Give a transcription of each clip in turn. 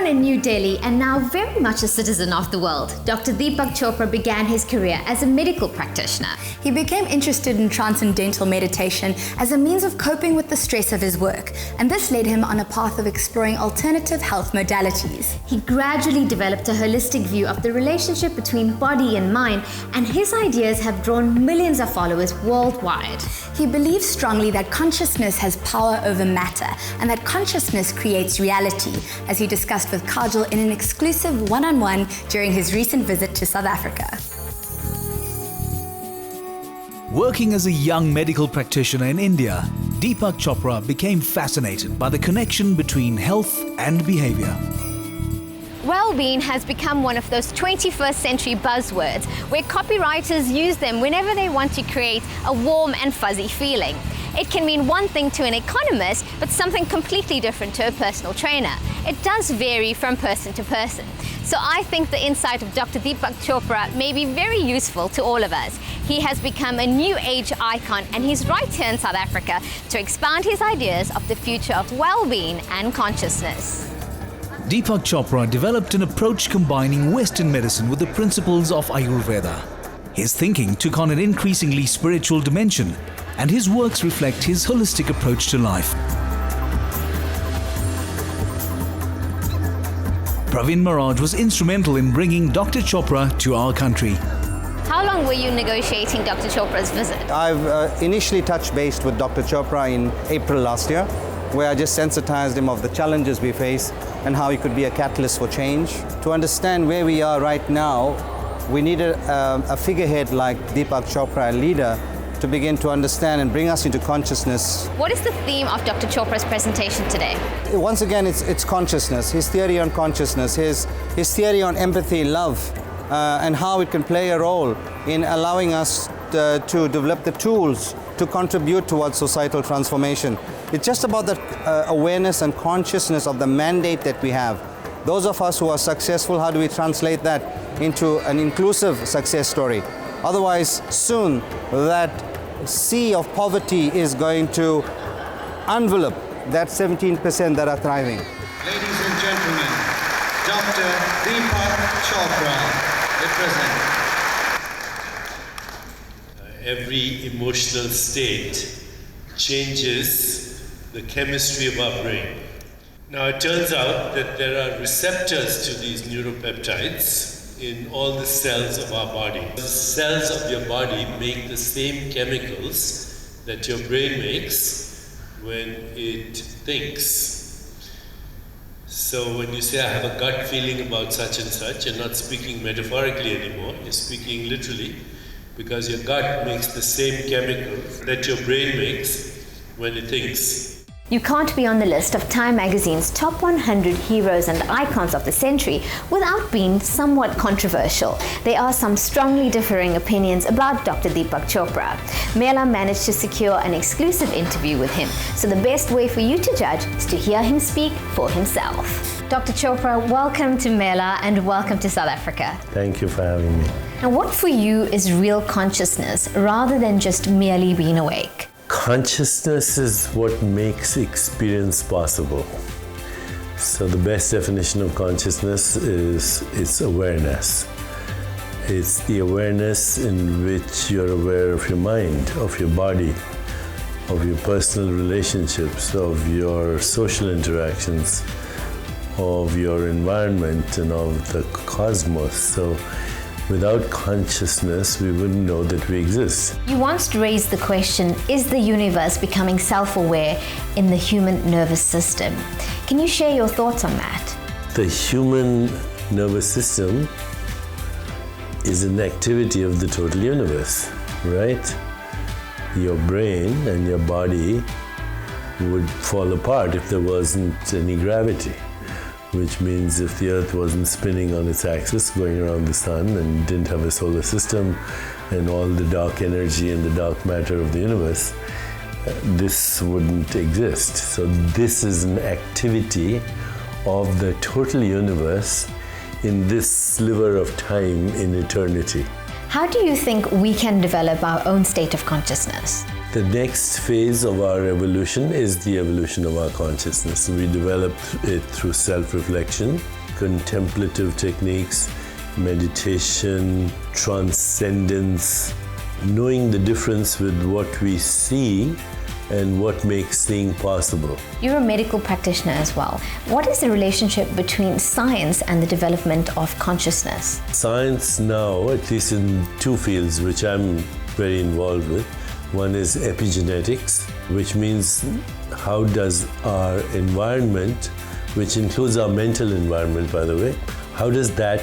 in New Delhi and now very much a citizen of the world, Dr. Deepak Chopra began his career as a medical practitioner. He became interested in transcendental meditation as a means of coping with the stress of his work, and this led him on a path of exploring alternative health modalities. He gradually developed a holistic view of the relationship between body and mind, and his ideas have drawn millions of followers worldwide. He believes strongly that consciousness has power over matter and that consciousness creates reality, as he discussed with Kajal in an exclusive one-on-one during his recent visit to South Africa. Working as a young medical practitioner in India, Deepak Chopra became fascinated by the connection between health and behavior. Wellbeing has become one of those 21st century buzzwords where copywriters use them whenever they want to create a warm and fuzzy feeling. It can mean one thing to an economist, but something completely different to a personal trainer. It does vary from person to person. So I think the insight of Dr. Deepak Chopra may be very useful to all of us. He has become a new age icon, and he's right here in South Africa to expand his ideas of the future of well-being and consciousness. Deepak Chopra developed an approach combining Western medicine with the principles of Ayurveda. His thinking took on an increasingly spiritual dimension, and his works reflect his holistic approach to life. Praveen Maharaj was instrumental in bringing Dr. Chopra to our country. How long were you negotiating Dr. Chopra's visit? I've initially touched base with Dr. Chopra in April last year, where I just sensitized him of the challenges we face and how he could be a catalyst for change. To understand where we are right now, we needed a figurehead like Deepak Chopra, a leader, to begin to understand and bring us into consciousness. What is the theme of Dr. Chopra's presentation today? Once again, it's consciousness, his theory on consciousness, his theory on empathy, love, and how it can play a role in allowing us to develop the tools to contribute towards societal transformation. It's just about the awareness and consciousness of the mandate that we have. Those of us who are successful, how do we translate that into an inclusive success story? Otherwise, soon that sea of poverty is going to envelop that 17% that are thriving. Ladies and gentlemen, Dr. Deepak Chopra, represent. Every emotional state changes the chemistry of our brain. Now it turns out that there are receptors to these neuropeptides in all the cells of our body. The cells of your body make the same chemicals that your brain makes when it thinks. So when you say, I have a gut feeling about such and such, you're not speaking metaphorically anymore, you're speaking literally, because your gut makes the same chemicals that your brain makes when it thinks. You can't be on the list of Time magazine's top 100 heroes and icons of the century without being somewhat controversial. There are some strongly differing opinions about Dr. Deepak Chopra. Mela managed to secure an exclusive interview with him, so the best way for you to judge is to hear him speak for himself. Dr. Chopra, welcome to Mela and welcome to South Africa. Thank you for having me. Now, what for you is real consciousness rather than just merely being awake? Consciousness is what makes experience possible. So the best definition of consciousness is its awareness. It's the awareness in which you're aware of your mind, of your body, of your personal relationships, of your social interactions, of your environment and of the cosmos. So without consciousness, we wouldn't know that we exist. You once raised the question, is the universe becoming self-aware in the human nervous system? Can you share your thoughts on that? The human nervous system is an activity of the total universe, right? Your brain and your body would fall apart if there wasn't any gravity. Which means if the Earth wasn't spinning on its axis, going around the sun, and didn't have a solar system and all the dark energy and the dark matter of the universe, this wouldn't exist. So this is an activity of the total universe in this sliver of time in eternity. How do you think we can develop our own state of consciousness? The next phase of our evolution is the evolution of our consciousness. We develop it through self-reflection, contemplative techniques, meditation, transcendence, knowing the difference with what we see and what makes seeing possible. You're a medical practitioner as well. What is the relationship between science and the development of consciousness? Science now, at least in two fields which I'm very involved with, one is epigenetics, which means how does our environment, which includes our mental environment by the way, how does that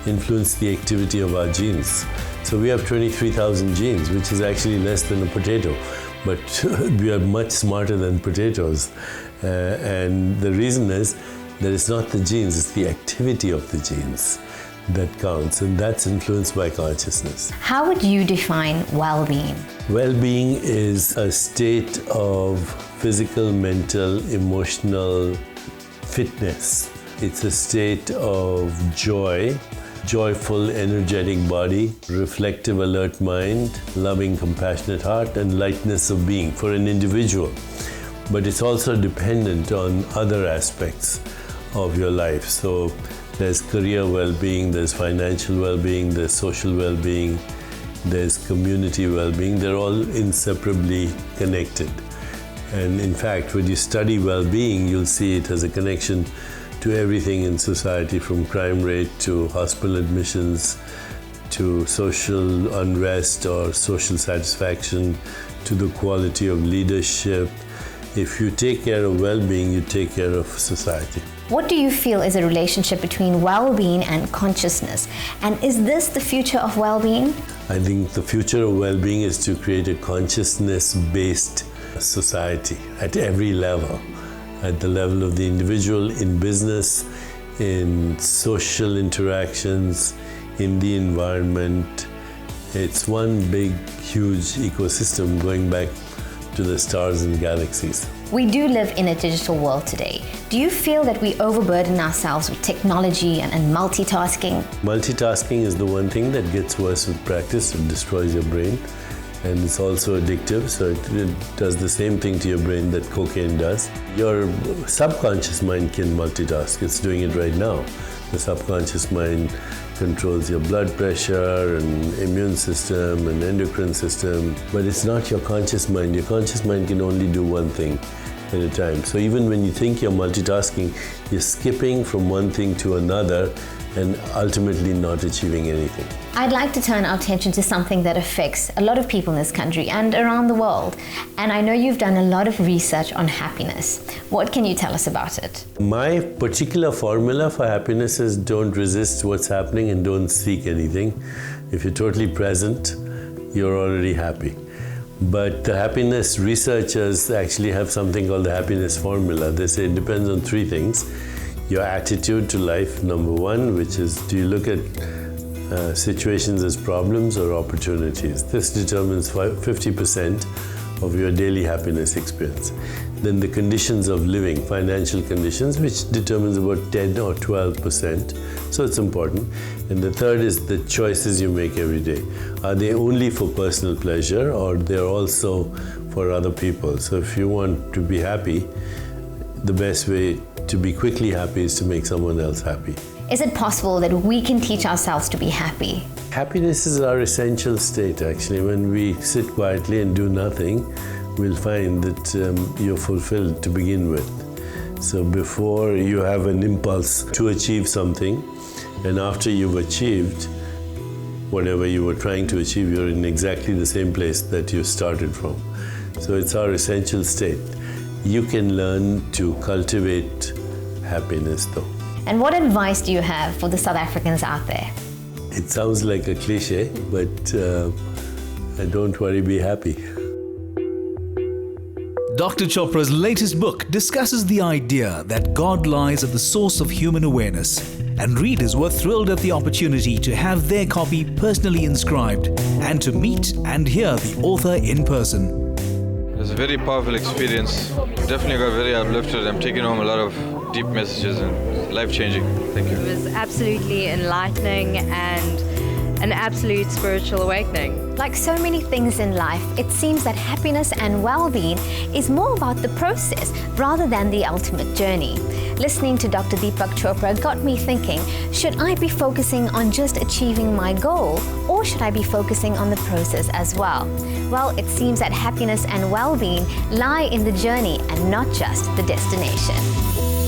influence the activity of our genes? So we have 23,000 genes, which is actually less than a potato. But we are much smarter than potatoes. And the reason is that it's not the genes, it's the activity of the genes that counts, and that's influenced by consciousness. How would you define well-being? Well-being is a state of physical, mental, emotional fitness. It's a state of joy, joyful, energetic body, reflective, alert mind, loving, compassionate heart, and lightness of being for an individual. But it's also dependent on other aspects of your life. So there's career well-being, there's financial well-being, there's social well-being, there's community well-being. They're all inseparably connected. And in fact, when you study well-being, you'll see it has a connection to everything in society, from crime rate to hospital admissions, to social unrest or social satisfaction, to the quality of leadership. If you take care of well-being, you take care of society. What do you feel is a relationship between well-being and consciousness? And is this the future of well-being? I think the future of well-being is to create a consciousness-based society at every level. At the level of the individual, in business, in social interactions, in the environment. It's one big, huge ecosystem going back to the stars and galaxies. We do live in a digital world today. Do you feel that we overburden ourselves with technology and multitasking? Multitasking is the one thing that gets worse with practice. It destroys your brain. And it's also addictive, so it does the same thing to your brain that cocaine does. Your subconscious mind can multitask. It's doing it right now. The subconscious mind controls your blood pressure and immune system and endocrine system, but it's not your conscious mind. Your conscious mind can only do one thing at a time. So even when you think you're multitasking, you're skipping from one thing to another and ultimately not achieving anything. I'd like to turn our attention to something that affects a lot of people in this country and around the world. And I know you've done a lot of research on happiness. What can you tell us about it? My particular formula for happiness is don't resist what's happening and don't seek anything. If you're totally present, you're already happy. But the happiness researchers actually have something called the happiness formula. They say it depends on three things. Your attitude to life, number one, which is, do you look at situations as problems or opportunities? This determines 50% of your daily happiness experience. Then the conditions of living, financial conditions, which determines about 10 or 12%. So it's important. And the third is the choices you make every day. Are they only for personal pleasure, or they're also for other people? So if you want to be happy, the best way to be quickly happy is to make someone else happy. Is it possible that we can teach ourselves to be happy? Happiness is our essential state, actually. When we sit quietly and do nothing, we'll find that you're fulfilled to begin with. So before you have an impulse to achieve something, and after you've achieved whatever you were trying to achieve, you're in exactly the same place that you started from. So it's our essential state. You can learn to cultivate happiness, though. And what advice do you have for the South Africans out there? It sounds like a cliche, but don't worry, be happy. Dr. Chopra's latest book discusses the idea that God lies at the source of human awareness, and readers were thrilled at the opportunity to have their copy personally inscribed and to meet and hear the author in person. It was a very powerful experience. Definitely got very uplifted. I'm taking home a lot of deep messages and life-changing. Thank you. It was absolutely enlightening and an absolute spiritual awakening. Like so many things in life, it seems that happiness and well-being is more about the process rather than the ultimate journey. Listening to Dr. Deepak Chopra got me thinking, should I be focusing on just achieving my goal, or should I be focusing on the process as well? Well, it seems that happiness and well-being lie in the journey and not just the destination.